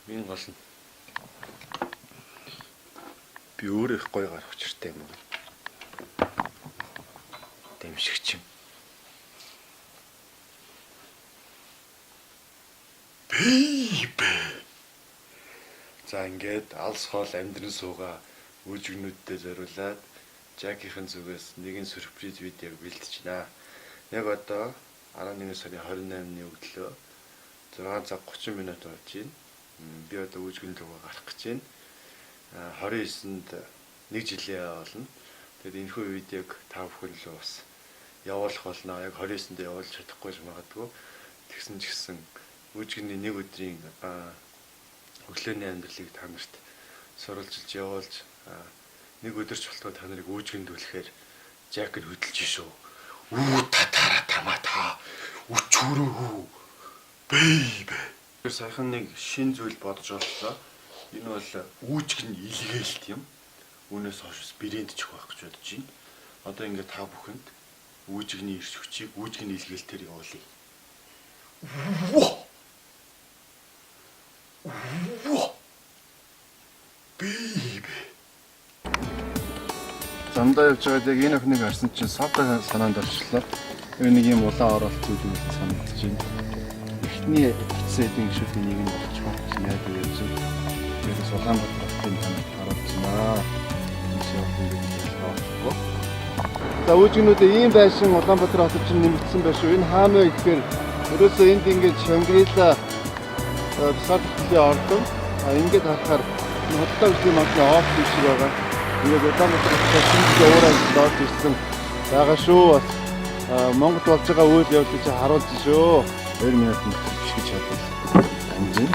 Миний гол нь би өөрөө их гоё гарах учиртай юм уу? Дэмшигч юм. Бэйбэ. За ингээд алс хоол амьдран суугаа үүжгнүүдтэй зориулаад Жакийн зүгээс нэгэн сюрприз видеог бэлтжинэ. Яг одоо 11 сарын 28-ны өглөө 6 цаг 30 минут болж байна. Би одоо үүжгэн рүү гарах гэж байна. 29-нд 1 жилээ болно. Тэгэхээр энэхүү видеог та бүхэн л бас явуулах болно. Яг 29-нд явуулж чадахгүй ч магадгүй. Тэгсэн ч гэсэн үүжгний нэг өдрийн өглөөний амьдралыг та нарт сурвалжилж явуулж нэг өдөрч болтгоо та нарыг үүжгэндүүлэхээр Жак нь хөдөлж шүү. Үү татара тамата үчүрөө бэйбэ. Сайхан нэг шин зүйл бодож оллоо. Энэ бол үүжгэн илгээлт юм. Үүнээс хойш брэнд чих байх гэж бодож байна. Одоо ингээд та бүхэнд үүжгний ирс хүчийг үүжгэн илгээлтээр явуулъя. Бэйбэ. Замдаа явж байгаад яг энэ охиныг харсан чинь савда санаанд орчлоо. Энэ нэг юм улаан оролт зүйл санагдаж байна. Эхний хэсэдийн шүтнийг нь болж байна. Яг үеж. Тэрс Улаанбаатарын танад харуулснаа. За үүжгнүүдээ ийм байшин Улаанбаатар хотод чинь нэмэгдсэн байх шүү. Энэ хаана вэ гэхээр ерөөсөө энд ингээд Шангрила садхлын ордон. Ингээд харахаар хоттой үсгийн машины офис шиг байгаа. Ингээд Улаанбаатар хотод уурал доод ирсэн байгаа шүү. Монгол болж байгаа үйл явдлыг харуулж шүү. 2 минутанд бишгэж чадвал. Амжин.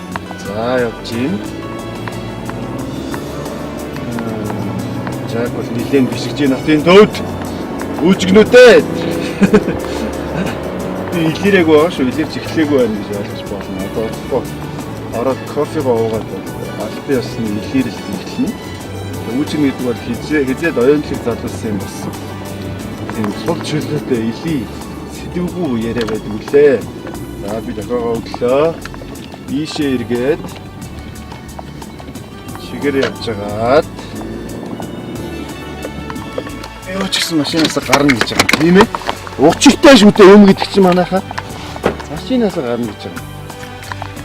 За явж гин. Жак бол нилээн бишгэж гин хотын төвд. Үүжгнүүдээ. Би илэрээгүй байгаа шүү. Илэрч эхлээгүй байна гэж ойлгож байна. Одоо удахгүй ороод кофего уугаад албан ёсны илэрэлт эхэлнэ. Үүжгэн гэдэг бол хизээд оюунлыг залуулсан юм бас. Тийм сул чөлөөтэй илий сэдвгүй яриа байдаг үлээ. За би дахиад өглөө ийшээ эргээд чигээр явж байгаад юу ч гэсэн машинаас гарна гэж байгаа тийм ээ. Угчигтай шүү дээ юм гэдэг чинь манайхаа. Машинаас гарна гэж байгаа.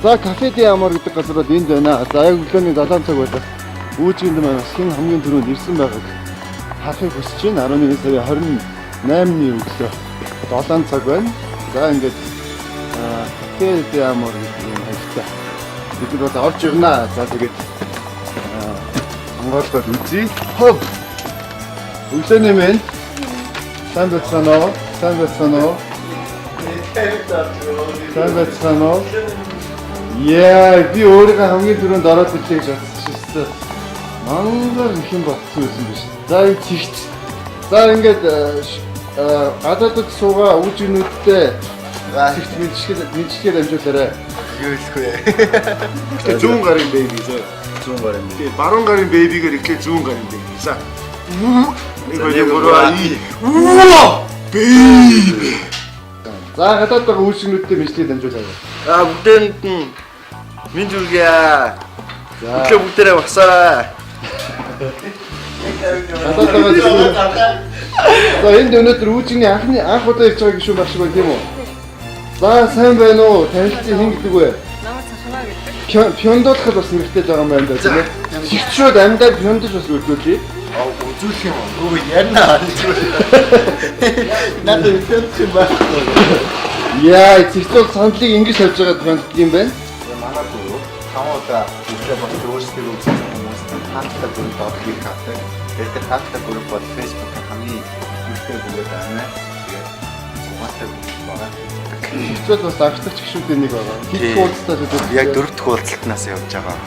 За кафе де амар гэдэг газар бол энд байна. За яг өглөөний 7 цаг байлаа. Үүжгэнд маань бас хэн хамгийн түрүүнд ирсэн байгааг харахыг хүсэж байна. 11 сарын 28-ны өглөө 7 цаг байна. За ингээд кафе де амар гэдэг юм хайртай. Бид бол орж ирнэ. За тэгээд Монголд үзье. Хов. Өглөөний минь сайн байцгаана уу? Сайн байцгаана уу? Сайн байцгаана уу? Яа, би өөрийгөө хамгийн түрүүнд ороод ирлээ гэж бодчихсон. Мангар их юм болсон байсан биш. За энэ чигт. За ингээд гадаадд суугаа үүжгнүүдтэй чигт мэдчихэд амжуулаарай. Юу хэлэхгүй. Тэгээ 100 гарын бэйби зөө. 100 гарын бэйби. Тэгээ баруун гарын бэйбигээр эхлээ 100 гарын бэйби. За. Бэйби. За гадаад байгаа үүжгнүүдтэй мэдчихэд амжуулаарай. Бүгдээнд нь минь зүргийа. Өглөө бүгдээрээ басаа. За энд өнөөдөр үүжгний анх удаа ирж байгаа гişүүн байх шиг байна тийм үү? За сайн байна уу? Танилцсан хэн гэдэг вэ? Намайг Цахнаа гэдэг. Пёндоолоход бас нэртэй байгаа юм байна да тийм ээ. Хичүүд амьдаар пёндож бас үзүүлээ. Үзүүлэх юм уу? Өө ярина. Надад пёндч юм байна. Яа, цэцэл сандлыг ингэж тавьж байгаа пёнддаг юм байна. Манай дүү хамаада үгүй бас өөрсдөө үзсэн хүмүүс ханддаг бүрд орлыг хаадаг. Тэгээд ханддаг бүрд бол Facebook-ын хамгийн ихтэй бүрд байна. Тэгээд зугаатай бүрд байгаа. Хичүүд бас агтлагч гişүүдийн нэг байгаа. Хит уулзтаа гэдэг. Яг 4 дахь уулзалтнаас явж байгаа.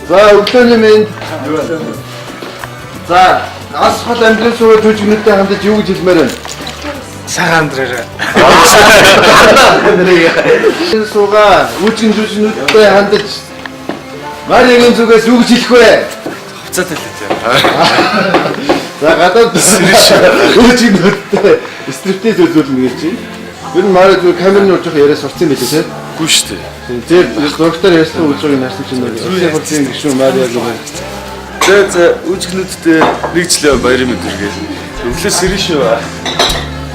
За өглөөний минь. За ас хол амьдрал сууж үүжгнүүдтэй хандаж юу гэж хэлмээр байна? Цагаан дээрээ. Энэ суугаа үүжгэн жүжигнүүдтэй хандаж Мариагийн зүгээс юу гэж хэлэх вэ? Хувцас хэлээ тийм. За гадаад өөжигнөдтэй стриптиз үзүүлнэ гэж чинь. Ер нь Мариа зүг камерын урж явах яриа сурцсан байлээ тийм. Үгүй шүү дээ. Тэр зургатаар ярьсан үзүүрийг нарсан чинь нэг хурцын гişүүн Мариа зүгээр. За үүжгнүүдтэй нэг жилээ баярын мэдрэг гээл. Өглөө сэрэн шүү.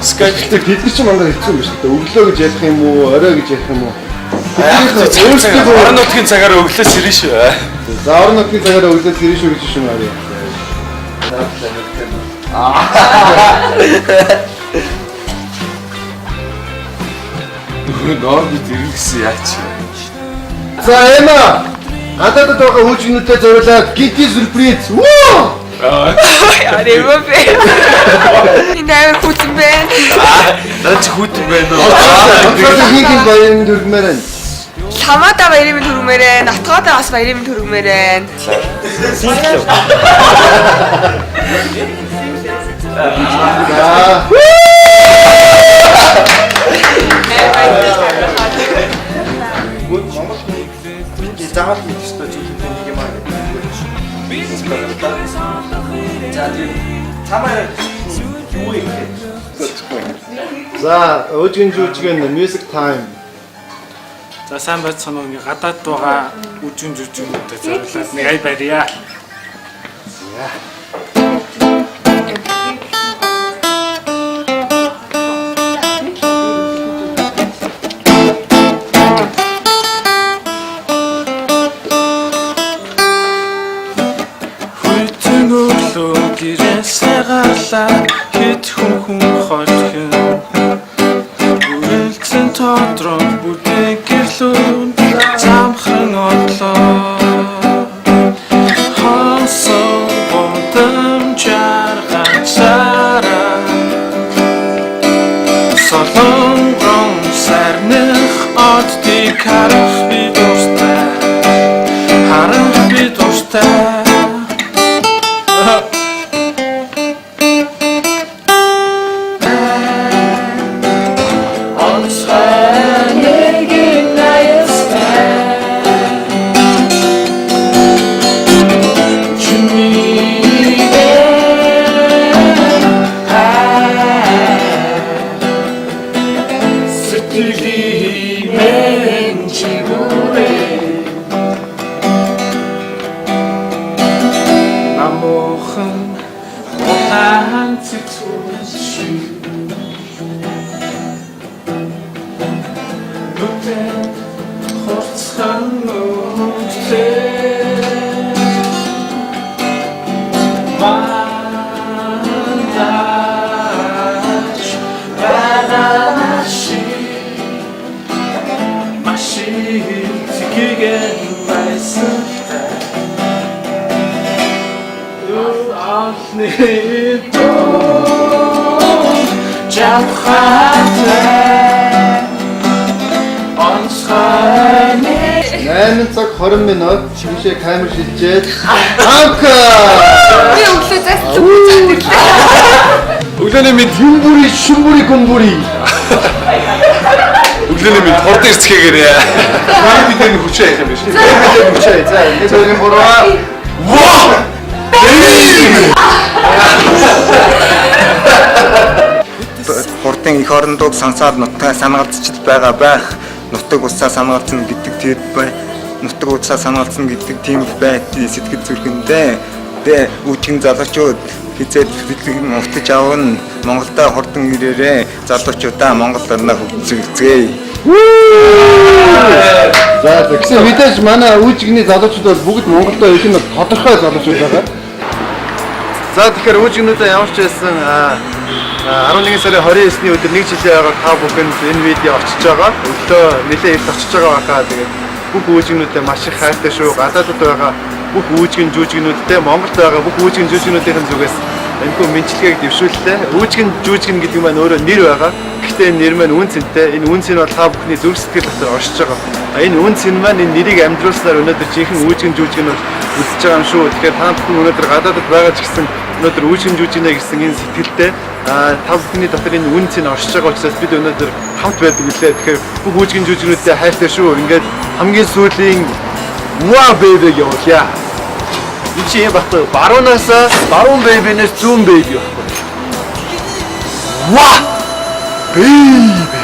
Скайптэй бид нар ч мангар хэцүү юм шүү дээ. Өглөө гэж ярих юм уу, орой гэж ярих юм уу? Орон нутгийн цагаар өглөө сэрэн шүү. За орон нутгийн цагаар өглөө сэрэн шүү гэж шүү Мариа. Ноор бид ирнэ гэсэн яач. За Эма гадаадд байгаа хүүчнүүдэд зориулаад гинти сюрприз. Воо! Арива бэ. Энэ амар хүчин байна. Наач хүүтэн байна уу? Хийх баярын төргмээр байна. Самада баярын төрөмөрөө, Натгаада бас баярын төрөмөрөө. За. Заавал мэдчихсэн зүйл нэг юм аа гэдэг. За тийм цамаа юу юм бэ? За өөжгийн жүжигэн music time. За сайн байцгаана уу гадаад байгаа үжин жүжигнүүдэд зориулаад нэг ай барья. Хүйтэн өглөө гэрээсээ гарлаа хэд хүн хойхон үлдсэн тодроо бүдээ гэрлүүн замхан одлоо хасан бодом чаргацаараа солонгон сарних оддыг харах би дуртай харах би дуртай цаг 20 минут шившээ камер шилжээд анка Би өглөө зайсан үгүй. өглөөний минь юмбүри шүмбүри гүмбүри Өглөөний минь хорд ирцгээгээрээ. бидний хүчээ явах юм биш үү? Бидний хүчээ. За энэ хоёрын буруу. Воо! Хурдын эх орондууд сансаад нутгаа санагалцчил байгаа байх. Нутаг усаа санагалцна гэдэг тэр бай. Нутаг усаа санагалцна гэдэг тийм бай сэтгэл зүрхэндээ. Тэ үжигэн залуучууд хизээд мухтаж авна. Монголда хурдан ирээрээ залуучуудаа Монгол орноо хөгжүүлцгээе. За тэгсэн мэдээж манай үжигний залуучууд бол бүгд Монголдо их нь тодорхой залуучууд байгаа. За тэгэхээр үжигнүүдээ ямар ч байсан 11 сарын 29-ний өдөр 1 жилийн байгаад та бүхэнд энэ видео очиж байгаа. Өглөө нэлээд их очиж байгаа байхаа тэгээд бүх үжигнүүдэд маш их хайртай шүү. Гадаадд байгаа бүх үжигэн жүжигнүүдтэй Монголд байгаа бүх үжигэн жүжигнүүдийн зүгээс энэхүү мэдлэгийг дэвшүүллээ. Үжигэн жүжигэн гэдэг нь өөрөө нэр байгаа. Гэхдээ энэ нэр маань үн цэнтэй. Энэ үн цэн бол та бүхний зүрх сэтгэл дотор оршиж байгаа. Энэ үн цэн маань энэ нэрийг амьдруулснаар өнөөдөр жинхэнэ үжигэн жүжигэн бол үлдэж байгаа юм шүү. Тэгэхээр та бүхэн өнөөдөр гадаадд байгаа ч гэсэн өнөөдөр үжигэн жүжигнэ гэсэн энэ сэтгэлтэй та бүхний дотор энэ үн цэн оршиж байгаа учраас бид өнөөдөр хамт байдаг үлээ. Тэгэхээр бүх үжигэн жүжигнүүдтэй хайртай шүү. Ингээд хамгийн сүүлийн Wow baby явуулъя. Энэ чи юм багтаа баруунаас баруун baby-нээс зүүн baby явахгүй. Wow baby.